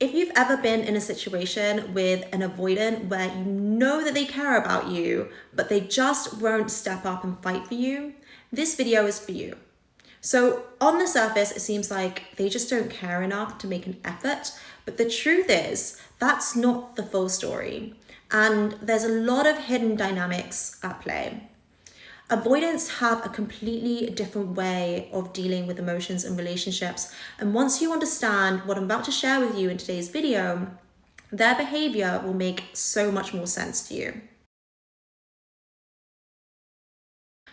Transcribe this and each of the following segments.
If you've ever been in a situation with an avoidant where you know that they care about you, but they just won't step up and fight for you, this video is for you. So on the surface, it seems like they just don't care enough to make an effort, but the truth is that's not the full story. And there's a lot of hidden dynamics at play. Avoidants have a completely different way of dealing with emotions and relationships. And once you understand what I'm about to share with you in today's video, their behavior will make so much more sense to you.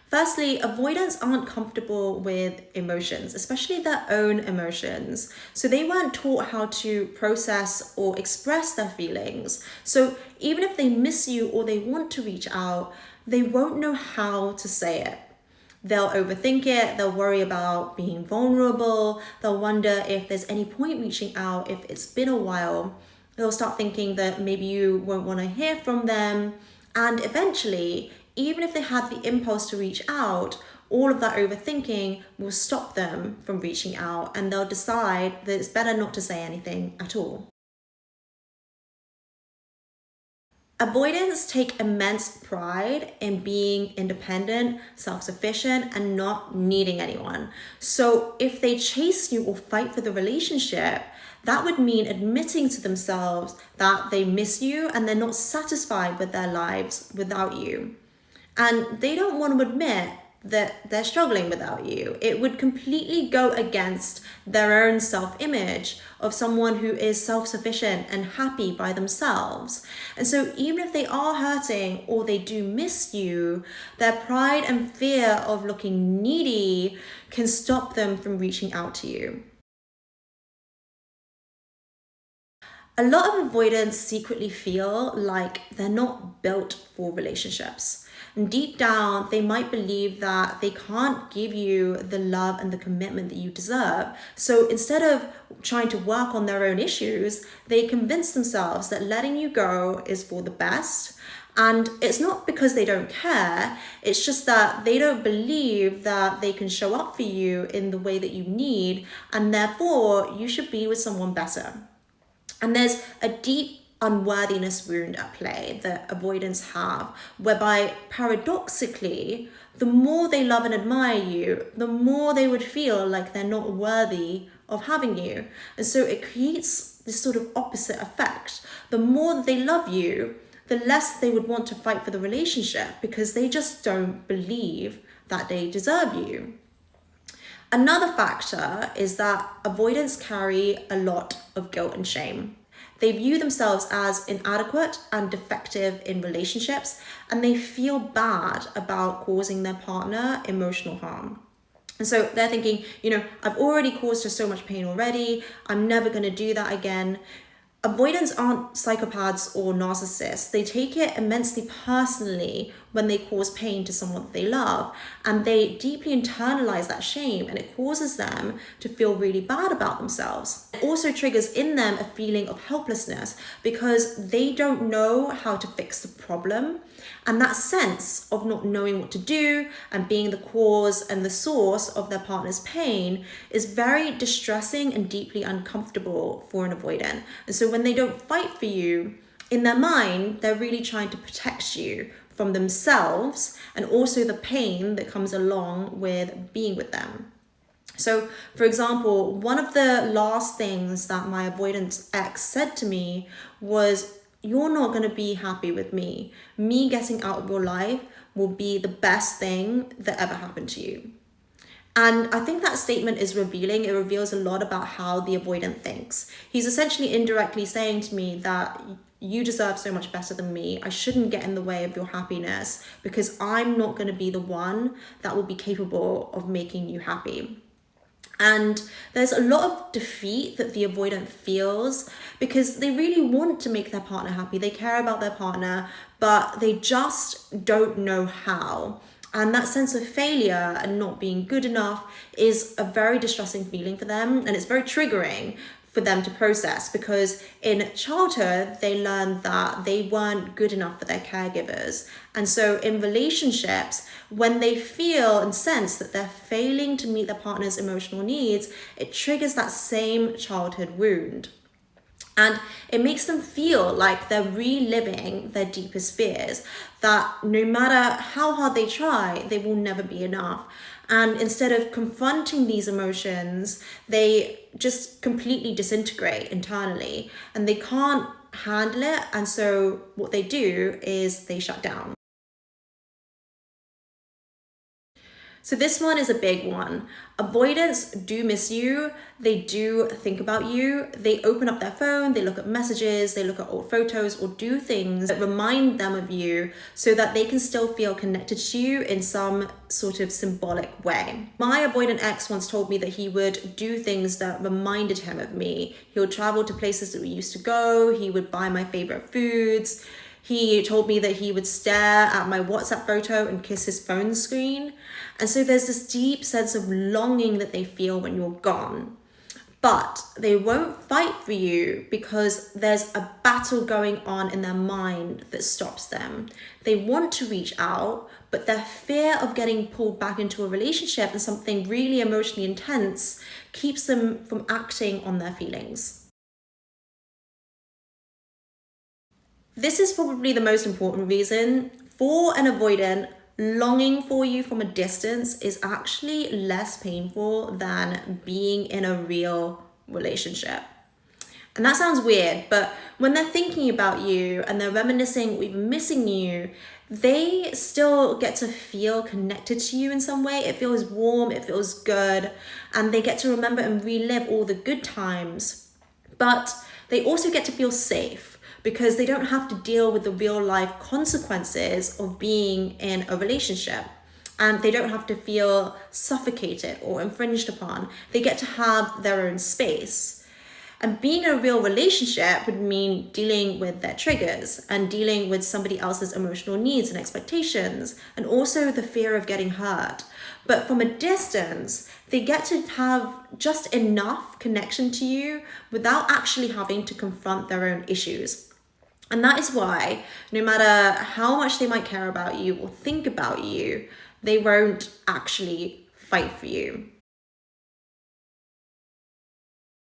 Firstly, avoidants aren't comfortable with emotions, especially their own emotions. So they weren't taught how to process or express their feelings. So even if they miss you or they want to reach out, they won't know how to say it. They'll overthink it, they'll worry about being vulnerable, they'll wonder if there's any point reaching out if it's been a while. They'll start thinking that maybe you won't want to hear from them. And eventually, even if they had the impulse to reach out, all of that overthinking will stop them from reaching out, and they'll decide that it's better not to say anything at all. Avoidants take immense pride in being independent, self-sufficient, and not needing anyone. So if they chase you or fight for the relationship, that would mean admitting to themselves that they miss you and they're not satisfied with their lives without you. And they don't want to admit that they're struggling without you. It would completely go against their own self-image of someone who is self-sufficient and happy by themselves. And so even if they are hurting or they do miss you, their pride and fear of looking needy can stop them from reaching out to you. A lot of avoidants secretly feel like they're not built for relationships. And deep down, they might believe that they can't give you the love and the commitment that you deserve. So instead of trying to work on their own issues, they convince themselves that letting you go is for the best. And it's not because they don't care, it's just that they don't believe that they can show up for you in the way that you need, and therefore you should be with someone better. And there's a deep unworthiness wound at play that avoidants have, whereby paradoxically, the more they love and admire you, the more they would feel like they're not worthy of having you. And so it creates this sort of opposite effect. The more that they love you, the less they would want to fight for the relationship because they just don't believe that they deserve you. Another factor is that avoidants carry a lot of guilt and shame. They view themselves as inadequate and defective in relationships, and they feel bad about causing their partner emotional harm. And so they're thinking, I've already caused her so much pain already. I'm never going to do that again. Avoidants aren't psychopaths or narcissists. They take it immensely personally when they cause pain to someone that they love, and they deeply internalize that shame, and it causes them to feel really bad about themselves. It also triggers in them a feeling of helplessness because they don't know how to fix the problem. And that sense of not knowing what to do and being the cause and the source of their partner's pain is very distressing and deeply uncomfortable for an avoidant. And so when they don't fight for you, in their mind, they're really trying to protect you from themselves and also the pain that comes along with being with them. So, for example, one of the last things that my avoidant ex said to me was, "You're not going to be happy with me. Me getting out of your life will be the best thing that ever happened to you." And I think that statement is revealing. It reveals a lot about how the avoidant thinks. He's essentially indirectly saying to me that you deserve so much better than me. I shouldn't get in the way of your happiness because I'm not going to be the one that will be capable of making you happy. And there's a lot of defeat that the avoidant feels because they really want to make their partner happy. They care about their partner, but they just don't know how. And that sense of failure and not being good enough is a very distressing feeling for them. And it's very triggering for them to process because in childhood, they learned that they weren't good enough for their caregivers. And so in relationships, when they feel and sense that they're failing to meet their partner's emotional needs, it triggers that same childhood wound. And it makes them feel like they're reliving their deepest fears, that no matter how hard they try, they will never be enough. And instead of confronting these emotions, they just completely disintegrate internally and they can't handle it. And so what they do is they shut down. So this one is a big one. Avoidants do miss you. They do think about you. They open up their phone, they look at messages, they look at old photos or do things that remind them of you so that they can still feel connected to you in some sort of symbolic way. My avoidant ex once told me that he would do things that reminded him of me. He would travel to places that we used to go. He would buy my favorite foods. He told me that he would stare at my WhatsApp photo and kiss his phone screen. And so there's this deep sense of longing that they feel when you're gone. But they won't fight for you because there's a battle going on in their mind that stops them. They want to reach out, but their fear of getting pulled back into a relationship and something really emotionally intense keeps them from acting on their feelings. This is probably the most important reason. For an avoidant, longing for you from a distance is actually less painful than being in a real relationship. And that sounds weird, but when they're thinking about you and they're reminiscing or even missing you, they still get to feel connected to you in some way. It feels warm, it feels good, and they get to remember and relive all the good times. But they also get to feel safe, because they don't have to deal with the real life consequences of being in a relationship. And they don't have to feel suffocated or infringed upon. They get to have their own space. And being in a real relationship would mean dealing with their triggers and dealing with somebody else's emotional needs and expectations, and also the fear of getting hurt. But from a distance, they get to have just enough connection to you without actually having to confront their own issues. And that is why, no matter how much they might care about you or think about you, they won't actually fight for you.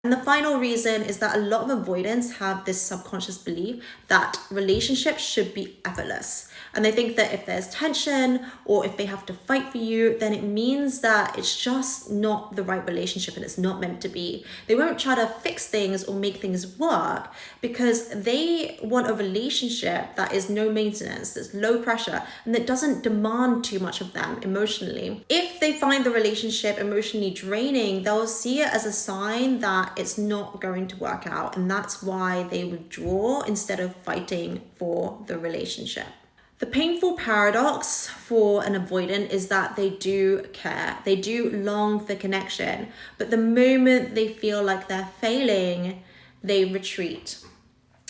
And the final reason is that a lot of avoidants have this subconscious belief that relationships should be effortless. And they think that if there's tension or if they have to fight for you, then it means that it's just not the right relationship and it's not meant to be. They won't try to fix things or make things work because they want a relationship that is no maintenance, that's low pressure, and that doesn't demand too much of them emotionally. If they find the relationship emotionally draining, they'll see it as a sign that it's not going to work out, and that's why they withdraw instead of fighting for the relationship. The painful paradox for an avoidant is that they do care, they do long for connection, but the moment they feel like they're failing, they retreat.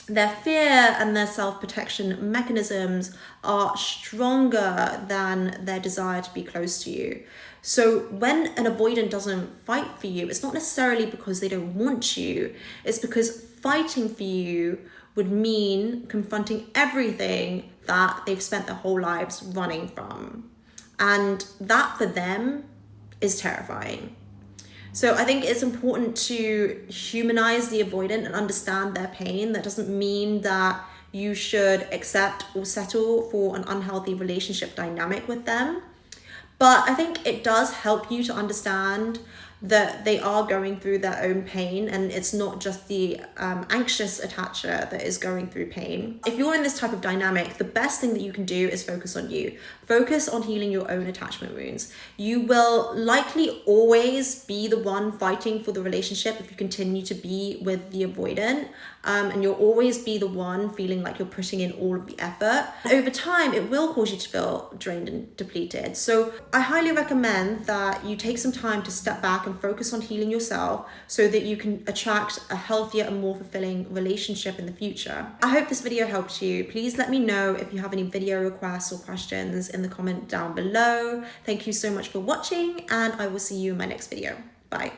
Their fear and their self-protection mechanisms are stronger than their desire to be close to you. So when an avoidant doesn't fight for you, it's not necessarily because they don't want you, it's because fighting for you would mean confronting everything that they've spent their whole lives running from. And that for them is terrifying. So I think it's important to humanize the avoidant and understand their pain. That doesn't mean that you should accept or settle for an unhealthy relationship dynamic with them. But I think it does help you to understand that they are going through their own pain, and it's not just the anxious attacher that is going through pain. If you're in this type of dynamic, the best thing that you can do is focus on you. Focus on healing your own attachment wounds. You will likely always be the one fighting for the relationship if you continue to be with the avoidant, and you'll always be the one feeling like you're putting in all of the effort. Over time, it will cause you to feel drained and depleted. So I highly recommend that you take some time to step back and focus on healing yourself so that you can attract a healthier and more fulfilling relationship in the future. I hope this video helped you. Please let me know if you have any video requests or questions in the comment down below. Thank you so much for watching, and I will see you in my next video. Bye.